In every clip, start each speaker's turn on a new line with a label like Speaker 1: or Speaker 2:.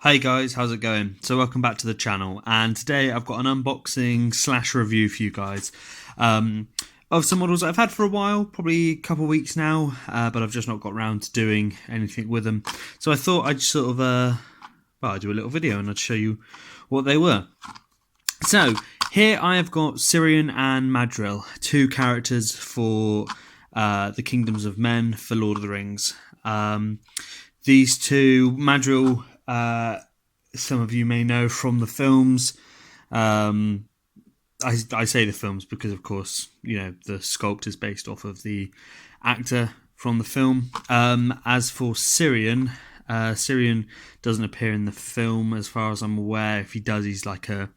Speaker 1: Hey guys, how's it going? So welcome back to the channel, and today I've got an unboxing slash review for you guys of some models that I've had for a while, probably a couple of weeks now, but I've just not got around to doing anything with them. So I thought I'd sort of, I'd do a little video and I'd show you what they were. So here I have got Cirion and Madril, two characters for the Kingdoms of Men for Lord of the Rings. These two, Madril, some of you may know from the films. I say the films because, of course, you know, the sculpt is based off of the actor from the film. As for Cirion, Cirion doesn't appear in the film as far as I'm aware. If he does, he's like a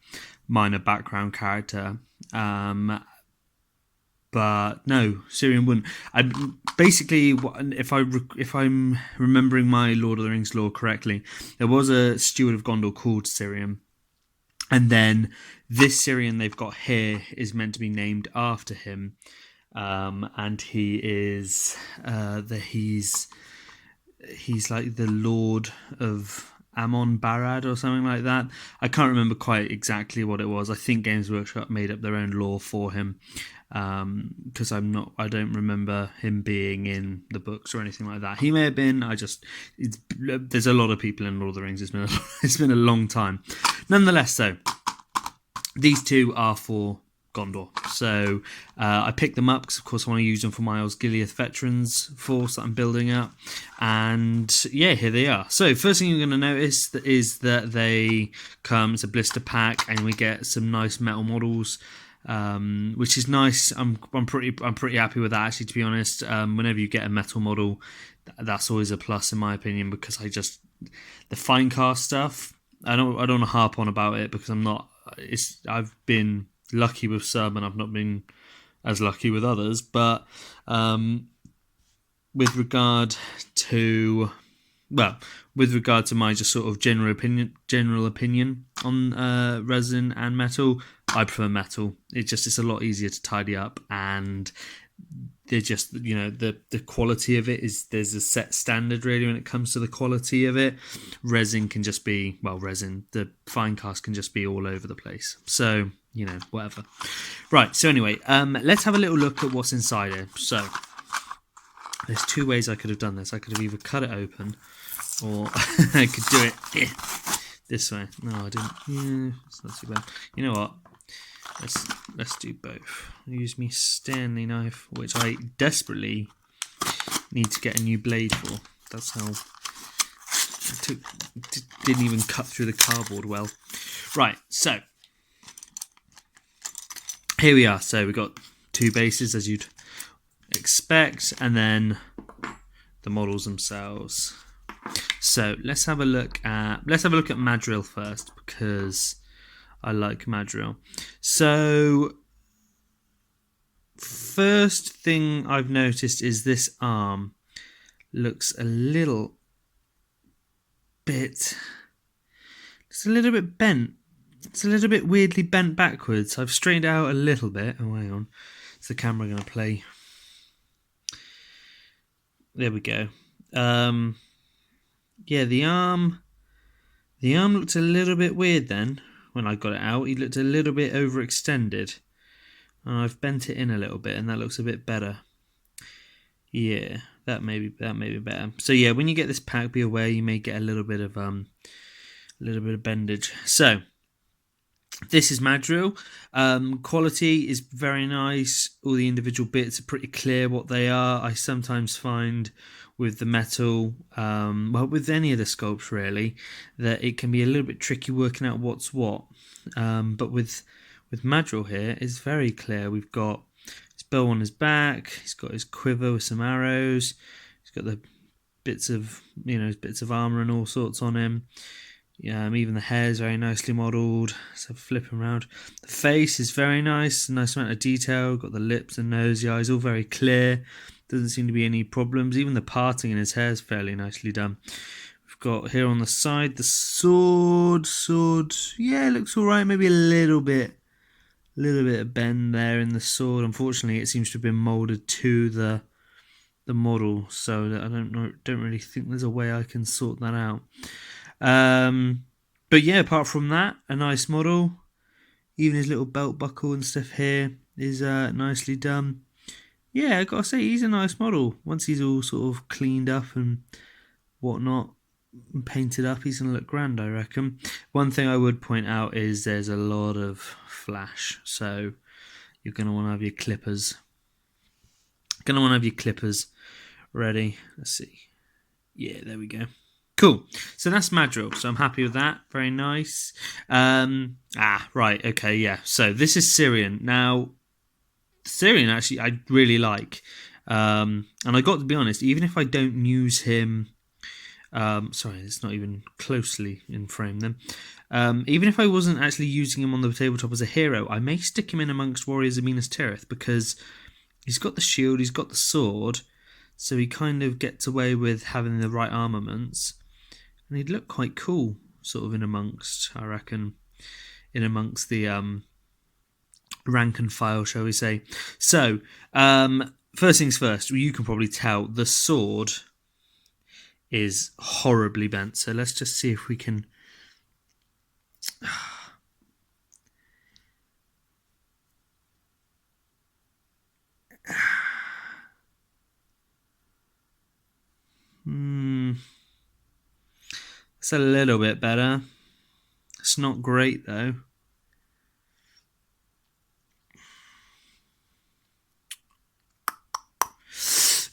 Speaker 1: minor background character. But no, Cirion wouldn't. Basically, if I'm remembering my Lord of the Rings lore correctly, there was a steward of Gondor called Cirion, and then this Cirion they've got here is meant to be named after him, and he is he's like the Lord of Amon Barad or something like that. I can't remember quite exactly what it was. I think Games Workshop made up their own lore for him, because I don't remember him being in the books or anything like that. He may have been. There's a lot of people in Lord of the Rings. It's been a long time. Nonetheless, though, these two are for Gondor. So I picked them up because, of course, I want to use them for my Osgiliath Veterans force that I'm building up. And yeah, here they are. So first thing you're going to notice is that they come as a blister pack, and we get some nice metal models, which is nice. I'm pretty happy with that, actually, to be honest. Whenever you get a metal model, that's always a plus in my opinion, because the fine cast stuff, I don't want to harp on about it because I've been lucky with some and I've not been as lucky with others, but with regard to my just sort of general opinion on resin and metal, I prefer metal. It's a lot easier to tidy up, and they're just, you know, the quality of it there's a set standard really when it comes to the quality of it. Resin can just be, the fine cast can just be all over the place. So, you know, whatever. Right, so anyway, let's have a little look at what's inside here. So there's two ways I could have done this. I could have either cut it open, or I could do it this way. No, I didn't. Yeah, it's not too bad. You know what? Let's do both. Use me Stanley knife, which I desperately need to get a new blade for. That's how didn't even cut through the cardboard well. Right, so here we are. So we've got two bases, as you'd expect, and then the models themselves. So let's have a look at Madril first, because I like Madril. So first thing I've noticed is this arm looks a little bit bent. It's a little bit weirdly bent backwards. I've straightened it out a little bit. Oh, hang on. Is the camera going to play? There we go. Yeah, the arm looked a little bit weird then. When I got it out, he looked a little bit overextended. And I've bent it in a little bit, and that looks a bit better. Yeah, that may be better. So yeah, when you get this pack, be aware you may get a little bit of bendage. So this is Madril. Quality is very nice. All the individual bits are pretty clear what they are. I sometimes find with the metal, with any of the sculpts really, that it can be a little bit tricky working out what's what. But with Madril here, it's very clear. We've got his bow on his back. He's got his quiver with some arrows. He's got the bits of armor and all sorts on him. Even the hair is very nicely modelled. So flipping around, the face is very nice. Nice amount of detail. Got the lips and nose, the eyes all very clear. Doesn't seem to be any problems. Even the parting in his hair is fairly nicely done. We've got here on the side the sword. Yeah, it looks all right. Maybe a little bit of bend there in the sword. Unfortunately, it seems to have been moulded to the model, so that I don't really think there's a way I can sort that out. But yeah, apart from that, a nice model. Even his little belt buckle and stuff here is nicely done. Yeah, I gotta say, he's a nice model. Once he's all sort of cleaned up and whatnot, and painted up, he's gonna look grand, I reckon. One thing I would point out is there's a lot of flash, so you're gonna want to have your clippers. Ready. Let's see. Yeah, there we go. Cool. So that's Madril. So I'm happy with that. Very nice. Right. Okay. Yeah. So this is Cirion. Now, Cirion actually I really like, and I got to be honest. Even if I don't use him, sorry, it's not even closely in frame. Then, even if I wasn't actually using him on the tabletop as a hero, I may stick him in amongst Warriors of Minas Tirith because he's got the shield, he's got the sword, so he kind of gets away with having the right armaments. And he'd look quite cool, sort of in amongst, I reckon, in amongst the rank and file, shall we say. So, first things first, you can probably tell the sword is horribly bent. So let's just see if we can... It's a little bit better. It's not great though.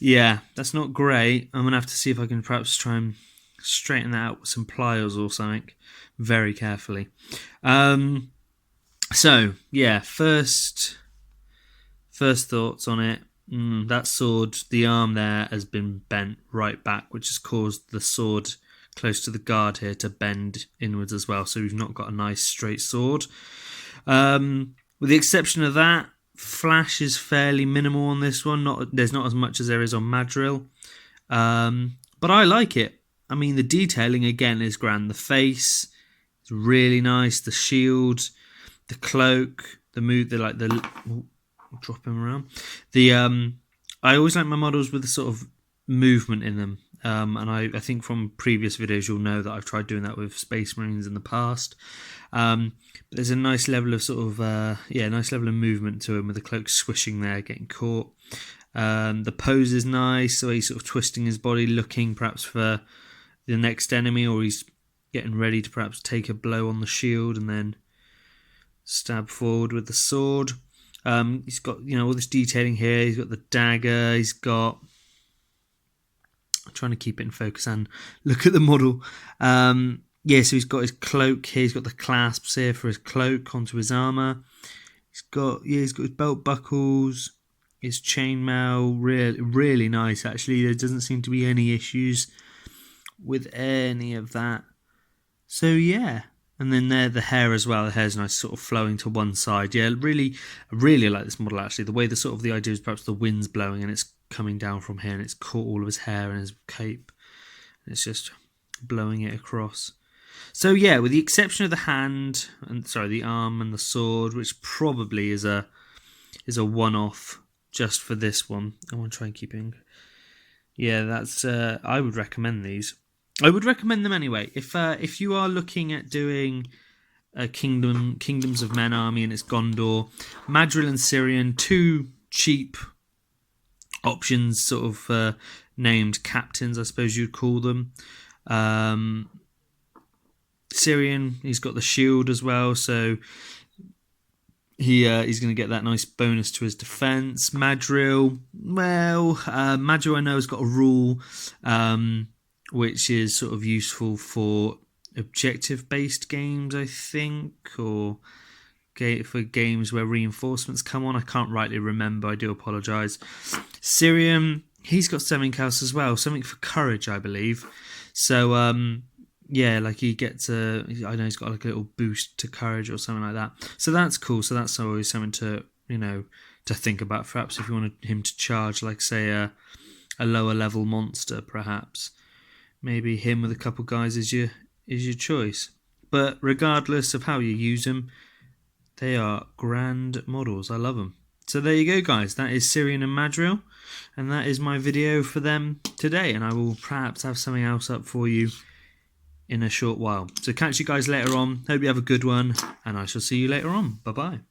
Speaker 1: Yeah, that's not great. I'm going to have to see if I can perhaps try and straighten that out with some pliers or something very carefully. So, yeah, first thoughts on it. That sword, the arm there has been bent right back, which has caused the sword close to the guard here to bend inwards as well. So we've not got a nice straight sword. With the exception of that, flash is fairly minimal on this one. There's not as much as there is on Madril. But I like it. I mean, the detailing again is grand. The face is really nice. The shield, the cloak, drop him around. I always like my models with the sort of movement in them. And I think from previous videos you'll know that I've tried doing that with Space Marines in the past. But there's a nice level of nice level of movement to him with the cloak swishing there, getting caught. The pose is nice, so he's sort of twisting his body, looking perhaps for the next enemy, or he's getting ready to perhaps take a blow on the shield and then stab forward with the sword. He's got all this detailing here. He's got the dagger. He's got... I'm trying to keep it in focus and look at the model. So he's got his cloak here. He's got the clasps here for his cloak onto his armor. He's got his belt buckles, his chainmail. Really nice actually. There doesn't seem to be any issues with any of that. So yeah. And then there, the hair as well. The hair's nice, sort of flowing to one side. Yeah, I really like this model actually. The way the idea is perhaps the wind's blowing and it's coming down from here and it's caught all of his hair and his cape. And it's just blowing it across. So yeah, with the exception of the the arm and the sword, which probably is a one-off just for this one. I want to try and keep it. Yeah, that's. I would recommend these. I would recommend them anyway. If you are looking at doing a Kingdoms of Men army and it's Gondor, Madril and Cirion, two cheap options, sort of named captains, I suppose you'd call them. Cirion, he's got the shield as well, so he's going to get that nice bonus to his defense. Madril, Madril I know has got a rule, which is sort of useful for objective-based games, I think, or for games where reinforcements come on. I can't rightly remember. I do apologise. Cirion, he's got something else as well, something for courage, I believe. So he gets I know he's got like a little boost to courage or something like that. So that's cool. So that's always something to to think about. Perhaps if you wanted him to charge, like say a lower level monster, perhaps. Maybe him with a couple guys is your choice. But regardless of how you use them, they are grand models. I love them. So there you go, guys. That is Cirion and Madril, and that is my video for them today. And I will perhaps have something else up for you in a short while. So catch you guys later on. Hope you have a good one, and I shall see you later on. Bye bye.